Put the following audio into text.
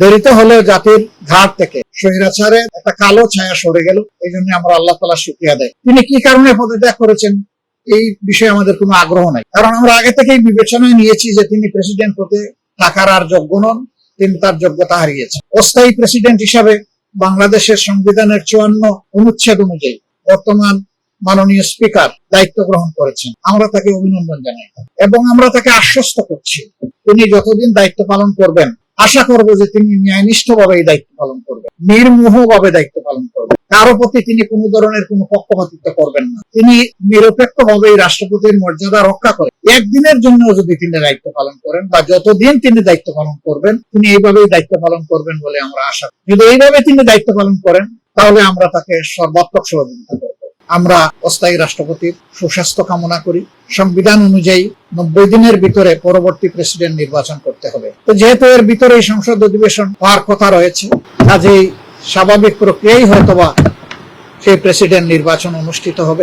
দেরিতে হলেও জাতির ঘাট থেকে স্বৈরাচারের একটা কালো ছায়া সরে গেল। এই জন্য আমরা আল্লাহ তাআলার শুকরিয়া দেই। তিনি কি কারণে পদত্যাগ করেছেন এই বিষয়ে আমাদের কোনো আগ্রহ নাই, কারণ আমরা আগে থেকেই বিবেচনায় নিয়েছি যে তিনি প্রেসিডেন্ট হতে থাকার আর যোগ্য নন, তিনি তার যোগ্যতা হারিয়েছেন। অস্থায়ী প্রেসিডেন্ট হিসাবে বাংলাদেশের সংবিধানের 54 অনুচ্ছেদ অনুযায়ী বর্তমান মাননীয় স্পিকার দায়িত্ব গ্রহণ করেছেন। আমরা তাকে অভিনন্দন জানাই এবং আমরা তাকে আশ্বস্ত করছি তিনি যতদিন দায়িত্ব পালন করবেন, আশা করব যে তিনি ন্যায়নিষ্ঠভাবে এই দায়িত্ব পালন করবেন, নির্মোহভাবে দায়িত্ব পালন করবেন। কারো প্রতি তিনি কোনো ধরনের কোনো পক্ষপাতিত্ব করবেন না। তিনি নিরপেক্ষভাবে রাষ্ট্রপতির মর্যাদা রক্ষা করে একদিনের জন্য যদি তিনি দায়িত্ব পালন করেন বা যতদিন তিনি দায়িত্ব পালন করবেন, তিনি এইভাবেই দায়িত্ব পালন করবেন বলে আমরা আশা করি। যদি এইভাবে তিনি দায়িত্ব পালন করেন তাহলে আমরা তাকে সর্বাত্মক সহযোগিতা করব। আমরা অস্থায়ী রাষ্ট্রপতির সুস্বাস্থ্য কামনা করি। সংবিধান অনুযায়ী 90 দিনের ভিতরে পরবর্তী প্রেসিডেন্ট নির্বাচন করতে হবে। তো যেহেতু এর ভিতরে সংসদ অধিবেশন হওয়ার কথা রয়েছে, কাজেই স্বাভাবিক প্রক্রিয়াই হয়তোবা সেই প্রেসিডেন্ট নির্বাচন অনুষ্ঠিত হবে।